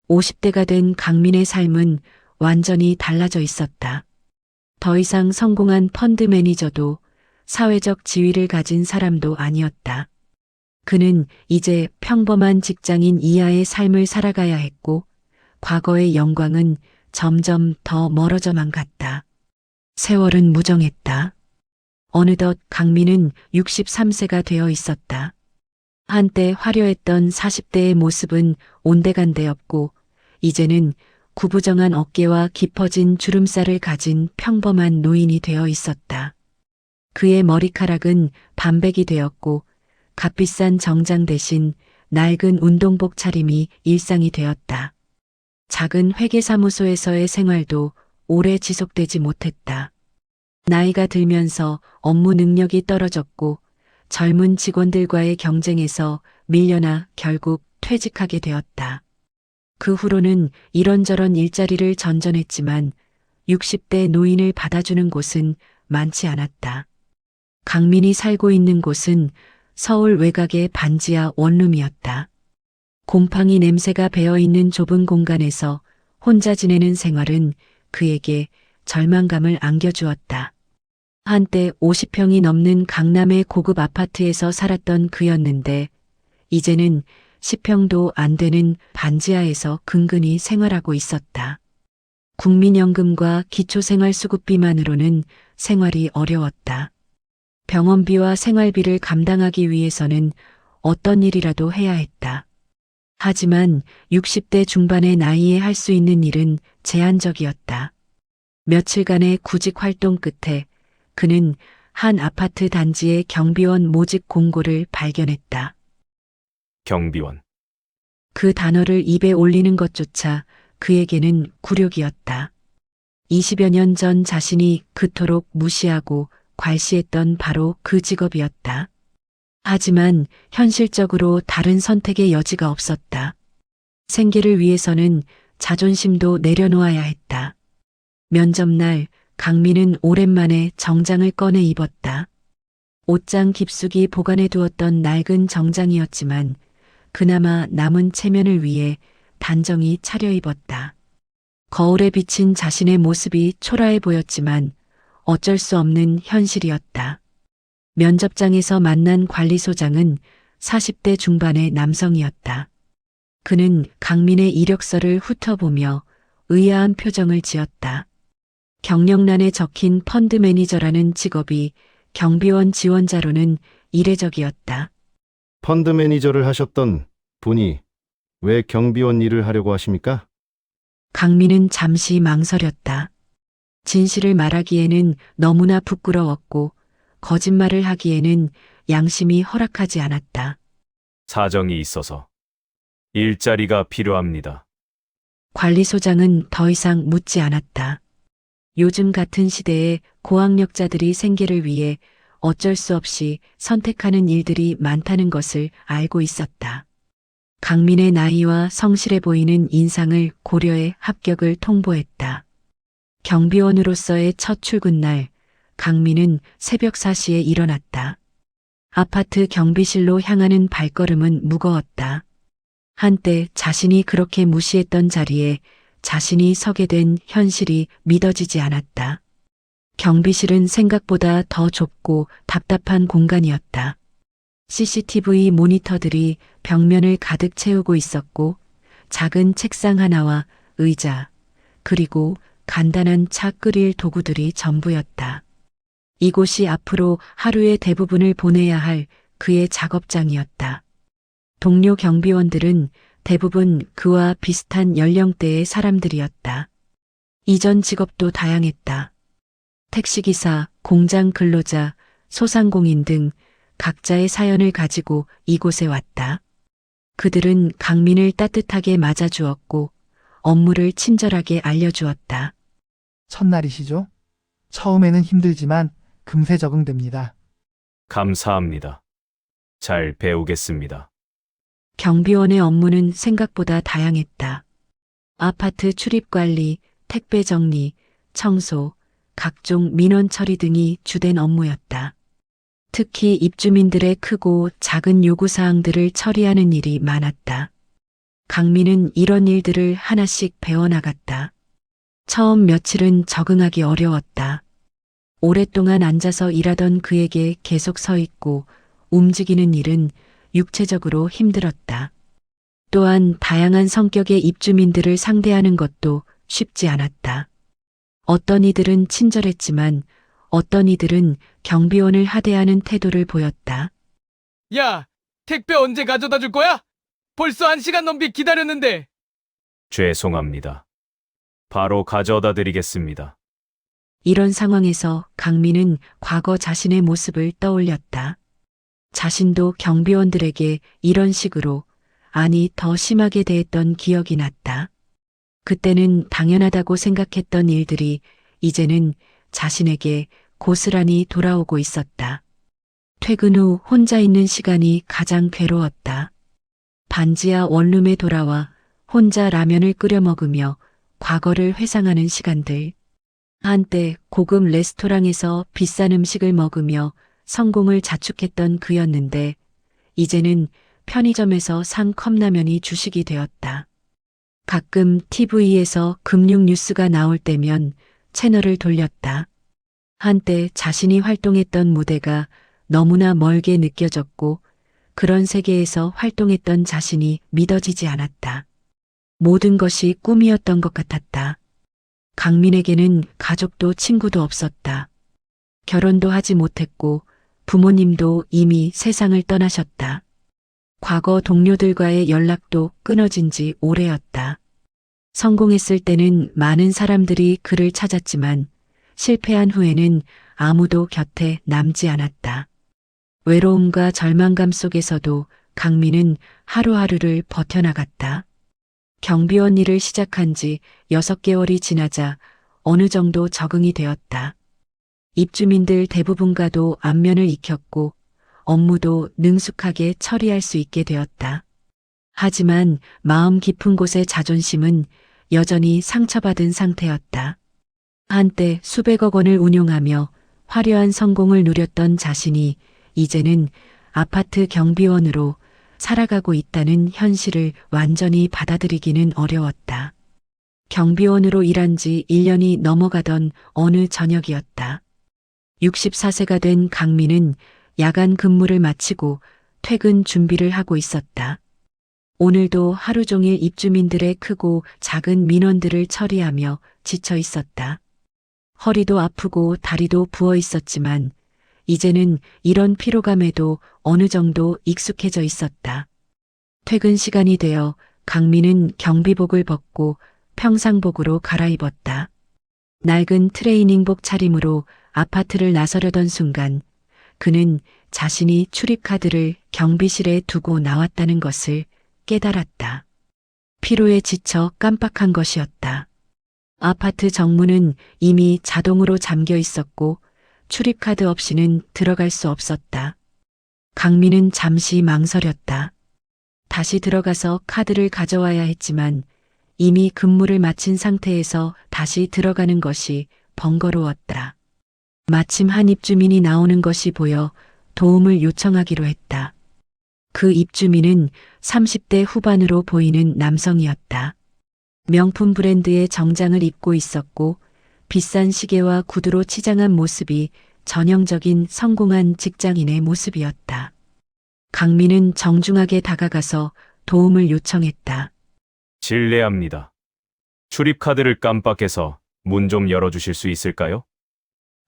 50대가 된 강민의 삶은 완전히 달라져 있었다. 더 이상 성공한 펀드 매니저도 사회적 지위를 가진 사람도 아니었다. 그는 이제 평범한 직장인 이하의 삶을 살아가야 했고, 과거의 영광은 점점 더 멀어져만 갔다. 세월은 무정했다. 어느덧 강민은 63세가 되어 있었다. 한때 화려했던 40대의 모습은 온데간데 없고, 이제는 구부정한 어깨와 깊어진 주름살을 가진 평범한 노인이 되어 있었다. 그의 머리카락은 반백이 되었고, 값비싼 정장 대신 낡은 운동복 차림이 일상이 되었다. 작은 회계사무소에서의 생활도 오래 지속되지 못했다. 나이가 들면서 업무 능력이 떨어졌고 젊은 직원들과의 경쟁에서 밀려나 결국 퇴직하게 되었다. 그 후로는 이런저런 일자리를 전전했지만 60대 노인을 받아주는 곳은 많지 않았다. 강민이 살고 있는 곳은 서울 외곽의 반지하 원룸이었다. 곰팡이 냄새가 배어있는 좁은 공간에서 혼자 지내는 생활은 그에게 절망감을 안겨주었다. 한때 50평이 넘는 강남의 고급 아파트에서 살았던 그였는데 이제는 10평도 안 되는 반지하에서 근근히 생활하고 있었다. 국민연금과 기초생활수급비만으로는 생활이 어려웠다. 병원비와 생활비를 감당하기 위해서는 어떤 일이라도 해야 했다. 하지만 60대 중반의 나이에 할 수 있는 일은 제한적이었다. 며칠간의 구직 활동 끝에 그는 한 아파트 단지의 경비원 모집 공고를 발견했다. 경비원. 그 단어를 입에 올리는 것조차 그에게는 굴욕이었다. 20여 년 전 자신이 그토록 무시하고 괄시했던 바로 그 직업이었다. 하지만 현실적으로 다른 선택의 여지가 없었다. 생계를 위해서는 자존심도 내려놓아야 했다. 면접날 강민은 오랜만에 정장을 꺼내 입었다. 옷장 깊숙이 보관해 두었던 낡은 정장이었지만 그나마 남은 체면을 위해 단정히 차려입었다. 거울에 비친 자신의 모습이 초라해 보였지만 어쩔 수 없는 현실이었다. 면접장에서 만난 관리소장은 40대 중반의 남성이었다. 그는 강민의 이력서를 훑어보며 의아한 표정을 지었다. 경력란에 적힌 펀드 매니저라는 직업이 경비원 지원자로는 이례적이었다. 펀드 매니저를 하셨던 분이 왜 경비원 일을 하려고 하십니까? 강민은 잠시 망설였다. 진실을 말하기에는 너무나 부끄러웠고 거짓말을 하기에는 양심이 허락하지 않았다. 사정이 있어서 일자리가 필요합니다. 관리소장은 더 이상 묻지 않았다. 요즘 같은 시대에 고학력자들이 생계를 위해 어쩔 수 없이 선택하는 일들이 많다는 것을 알고 있었다. 강민의 나이와 성실해 보이는 인상을 고려해 합격을 통보했다. 경비원으로서의 첫 출근날, 강민은 새벽 4시에 일어났다. 아파트 경비실로 향하는 발걸음은 무거웠다. 한때 자신이 그렇게 무시했던 자리에 자신이 서게 된 현실이 믿어지지 않았다. 경비실은 생각보다 더 좁고 답답한 공간이었다. CCTV 모니터들이 벽면을 가득 채우고 있었고 작은 책상 하나와 의자, 그리고 간단한 차 끓일 도구들이 전부였다. 이곳이 앞으로 하루의 대부분을 보내야 할 그의 작업장이었다. 동료 경비원들은 대부분 그와 비슷한 연령대의 사람들이었다. 이전 직업도 다양했다. 택시기사, 공장 근로자, 소상공인 등 각자의 사연을 가지고 이곳에 왔다. 그들은 강민을 따뜻하게 맞아주었고 업무를 친절하게 알려주었다. 첫날이시죠? 처음에는 힘들지만 금세 적응됩니다. 감사합니다. 잘 배우겠습니다. 경비원의 업무는 생각보다 다양했다. 아파트 출입 관리, 택배 정리, 청소, 각종 민원 처리 등이 주된 업무였다. 특히 입주민들의 크고 작은 요구사항들을 처리하는 일이 많았다. 강민은 이런 일들을 하나씩 배워나갔다. 처음 며칠은 적응하기 어려웠다. 오랫동안 앉아서 일하던 그에게 계속 서 있고 움직이는 일은 육체적으로 힘들었다. 또한 다양한 성격의 입주민들을 상대하는 것도 쉽지 않았다. 어떤 이들은 친절했지만 어떤 이들은 경비원을 하대하는 태도를 보였다. 야, 택배 언제 가져다 줄 거야? 벌써 1시간 넘게 기다렸는데. 죄송합니다. 바로 가져다 드리겠습니다. 이런 상황에서 강민은 과거 자신의 모습을 떠올렸다. 자신도 경비원들에게 이런 식으로, 아니 더 심하게 대했던 기억이 났다. 그때는 당연하다고 생각했던 일들이 이제는 자신에게 고스란히 돌아오고 있었다. 퇴근 후 혼자 있는 시간이 가장 괴로웠다. 반지하 원룸에 돌아와 혼자 라면을 끓여 먹으며 과거를 회상하는 시간들. 한때 고급 레스토랑에서 비싼 음식을 먹으며 성공을 자축했던 그였는데 이제는 편의점에서 산 컵라면이 주식이 되었다. 가끔 TV에서 금융 뉴스가 나올 때면 채널을 돌렸다. 한때 자신이 활동했던 무대가 너무나 멀게 느껴졌고 그런 세계에서 활동했던 자신이 믿어지지 않았다. 모든 것이 꿈이었던 것 같았다. 강민에게는 가족도 친구도 없었다. 결혼도 하지 못했고 부모님도 이미 세상을 떠나셨다. 과거 동료들과의 연락도 끊어진 지 오래였다. 성공했을 때는 많은 사람들이 그를 찾았지만 실패한 후에는 아무도 곁에 남지 않았다. 외로움과 절망감 속에서도 강민은 하루하루를 버텨나갔다. 경비원 일을 시작한 지 6개월이 지나자 어느 정도 적응이 되었다. 입주민들 대부분과도 안면을 익혔고 업무도 능숙하게 처리할 수 있게 되었다. 하지만 마음 깊은 곳의 자존심은 여전히 상처받은 상태였다. 한때 수백억 원을 운용하며 화려한 성공을 누렸던 자신이 이제는 아파트 경비원으로 살아가고 있다는 현실을 완전히 받아들이기는 어려웠다. 경비원으로 일한 지 1년이 넘어가던 어느 저녁이었다. 64세가 된 강민은 야간 근무를 마치고 퇴근 준비를 하고 있었다. 오늘도 하루 종일 입주민들의 크고 작은 민원들을 처리하며 지쳐 있었다. 허리도 아프고 다리도 부어 있었지만 이제는 이런 피로감에도 어느 정도 익숙해져 있었다. 퇴근 시간이 되어 강민은 경비복을 벗고 평상복으로 갈아입었다. 낡은 트레이닝복 차림으로 아파트를 나서려던 순간 그는 자신이 출입카드를 경비실에 두고 나왔다는 것을 깨달았다. 피로에 지쳐 깜빡한 것이었다. 아파트 정문은 이미 자동으로 잠겨 있었고 출입카드 없이는 들어갈 수 없었다. 강민은 잠시 망설였다. 다시 들어가서 카드를 가져와야 했지만 이미 근무를 마친 상태에서 다시 들어가는 것이 번거로웠다. 마침 한 입주민이 나오는 것이 보여 도움을 요청하기로 했다. 그 입주민은 30대 후반으로 보이는 남성이었다. 명품 브랜드의 정장을 입고 있었고 비싼 시계와 구두로 치장한 모습이 전형적인 성공한 직장인의 모습이었다. 강민은 정중하게 다가가서 도움을 요청했다. 실례합니다. 출입카드를 깜빡해서 문 좀 열어주실 수 있을까요?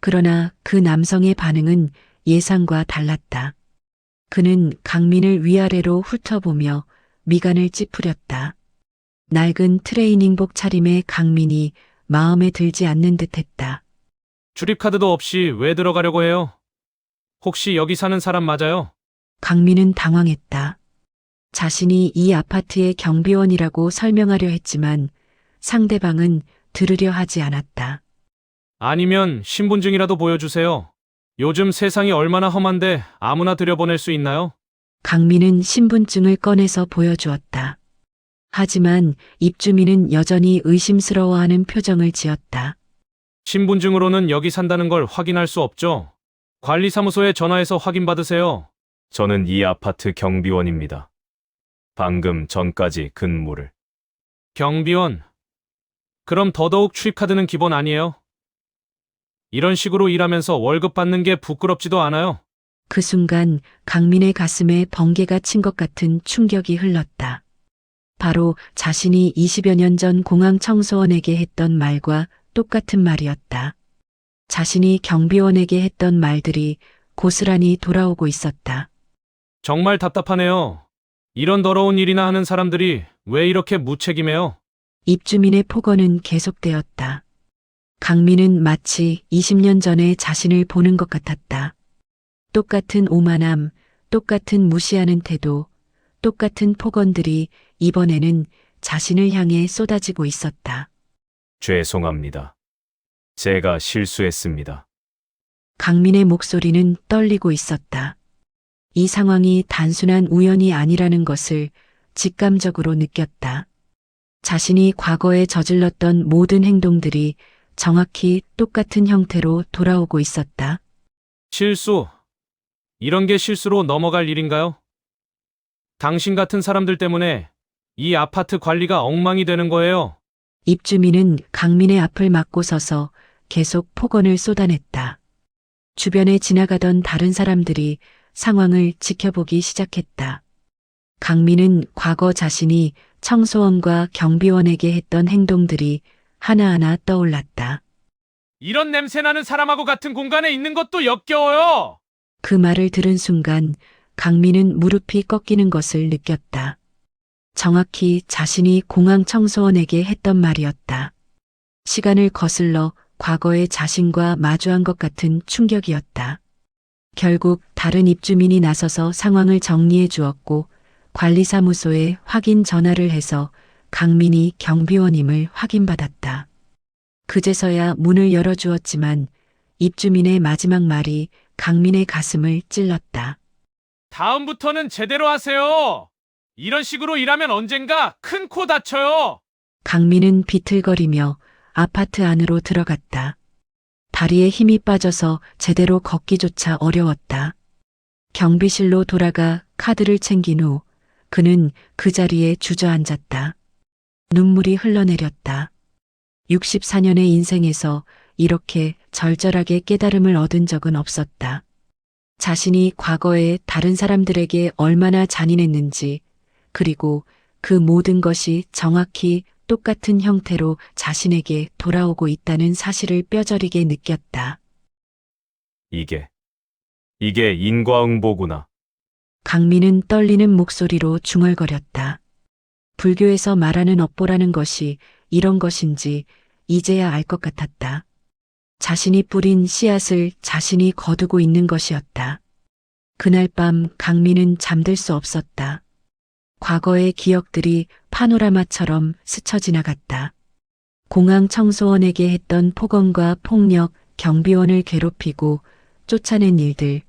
그러나 그 남성의 반응은 예상과 달랐다. 그는 강민을 위아래로 훑어보며 미간을 찌푸렸다. 낡은 트레이닝복 차림의 강민이 마음에 들지 않는 듯 했다. 출입카드도 없이 왜 들어가려고 해요? 혹시 여기 사는 사람 맞아요? 강민은 당황했다. 자신이 이 아파트의 경비원이라고 설명하려 했지만 상대방은 들으려 하지 않았다. 아니면 신분증이라도 보여주세요. 요즘 세상이 얼마나 험한데 아무나 들여보낼 수 있나요? 강민은 신분증을 꺼내서 보여주었다. 하지만 입주민은 여전히 의심스러워하는 표정을 지었다. 신분증으로는 여기 산다는 걸 확인할 수 없죠. 관리사무소에 전화해서 확인받으세요. 저는 이 아파트 경비원입니다. 방금 전까지 근무를. 경비원. 그럼 더더욱 출입카드는 기본 아니에요? 이런 식으로 일하면서 월급 받는 게 부끄럽지도 않아요? 그 순간 강민의 가슴에 번개가 친 것 같은 충격이 흘렀다. 바로 자신이 20여 년 전 공항 청소원에게 했던 말과 똑같은 말이었다. 자신이 경비원에게 했던 말들이 고스란히 돌아오고 있었다. 정말 답답하네요. 이런 더러운 일이나 하는 사람들이 왜 이렇게 무책임해요? 입주민의 폭언은 계속되었다. 강민은 마치 20년 전에 자신을 보는 것 같았다. 똑같은 오만함, 똑같은 무시하는 태도, 똑같은 폭언들이 이번에는 자신을 향해 쏟아지고 있었다. 죄송합니다. 제가 실수했습니다. 강민의 목소리는 떨리고 있었다. 이 상황이 단순한 우연이 아니라는 것을 직감적으로 느꼈다. 자신이 과거에 저질렀던 모든 행동들이 정확히 똑같은 형태로 돌아오고 있었다. 실수. 이런 게 실수로 넘어갈 일인가요? 당신 같은 사람들 때문에 이 아파트 관리가 엉망이 되는 거예요. 입주민은 강민의 앞을 막고 서서 계속 폭언을 쏟아냈다. 주변에 지나가던 다른 사람들이 상황을 지켜보기 시작했다. 강민은 과거 자신이 청소원과 경비원에게 했던 행동들이 하나하나 떠올랐다. 이런 냄새나는 사람하고 같은 공간에 있는 것도 역겨워요. 그 말을 들은 순간 강민은 무릎이 꺾이는 것을 느꼈다. 정확히 자신이 공항 청소원에게 했던 말이었다. 시간을 거슬러 과거의 자신과 마주한 것 같은 충격이었다. 결국 다른 입주민이 나서서 상황을 정리해 주었고 관리사무소에 확인 전화를 해서 강민이 경비원임을 확인받았다. 그제서야 문을 열어주었지만 입주민의 마지막 말이 강민의 가슴을 찔렀다. 다음부터는 제대로 하세요. 이런 식으로 일하면 언젠가 큰 코 다쳐요. 강민은 비틀거리며 아파트 안으로 들어갔다. 다리에 힘이 빠져서 제대로 걷기조차 어려웠다. 경비실로 돌아가 카드를 챙긴 후 그는 그 자리에 주저앉았다. 눈물이 흘러내렸다. 64년의 인생에서 이렇게 절절하게 깨달음을 얻은 적은 없었다. 자신이 과거에 다른 사람들에게 얼마나 잔인했는지, 그리고 그 모든 것이 정확히 똑같은 형태로 자신에게 돌아오고 있다는 사실을 뼈저리게 느꼈다. 이게 인과응보구나. 강민은 떨리는 목소리로 중얼거렸다. 불교에서 말하는 업보라는 것이 이런 것인지 이제야 알 것 같았다. 자신이 뿌린 씨앗을 자신이 거두고 있는 것이었다. 그날 밤 강민은 잠들 수 없었다. 과거의 기억들이 파노라마처럼 스쳐 지나갔다. 공항 청소원에게 했던 폭언과 폭력, 경비원을 괴롭히고 쫓아낸 일들,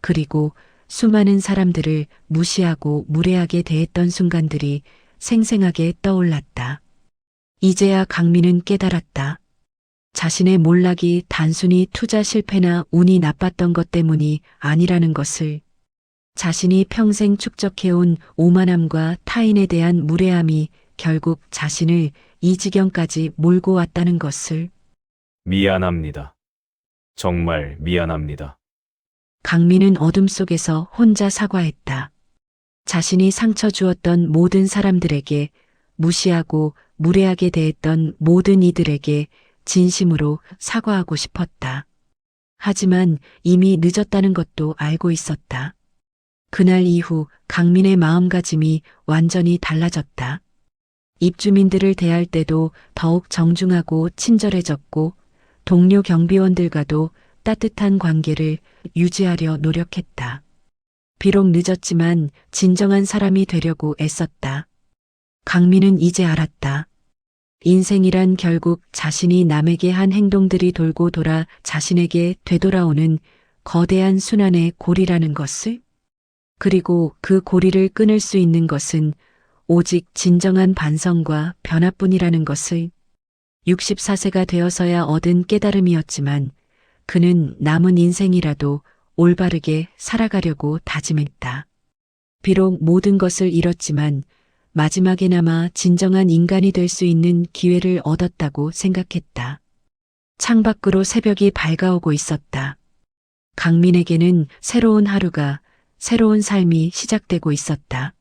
그리고 수많은 사람들을 무시하고 무례하게 대했던 순간들이 생생하게 떠올랐다. 이제야 강민은 깨달았다. 자신의 몰락이 단순히 투자 실패나 운이 나빴던 것 때문이 아니라는 것을, 자신이 평생 축적해온 오만함과 타인에 대한 무례함이 결국 자신을 이 지경까지 몰고 왔다는 것을. 미안합니다. 정말 미안합니다. 강민은 어둠 속에서 혼자 사과했다. 자신이 상처 주었던 모든 사람들에게, 무시하고 무례하게 대했던 모든 이들에게 진심으로 사과하고 싶었다. 하지만 이미 늦었다는 것도 알고 있었다. 그날 이후 강민의 마음가짐이 완전히 달라졌다. 입주민들을 대할 때도 더욱 정중하고 친절해졌고 동료 경비원들과도 따뜻한 관계를 유지하려 노력했다. 비록 늦었지만 진정한 사람이 되려고 애썼다. 강민은 이제 알았다. 인생이란 결국 자신이 남에게 한 행동들이 돌고 돌아 자신에게 되돌아오는 거대한 순환의 고리라는 것을? 그리고 그 고리를 끊을 수 있는 것은 오직 진정한 반성과 변화뿐이라는 것을 64세가 되어서야 얻은 깨달음이었지만 그는 남은 인생이라도 올바르게 살아가려고 다짐했다. 비록 모든 것을 잃었지만 마지막에나마 진정한 인간이 될 수 있는 기회를 얻었다고 생각했다. 창밖으로 새벽이 밝아오고 있었다. 강민에게는 새로운 하루가, 새로운 삶이 시작되고 있었다.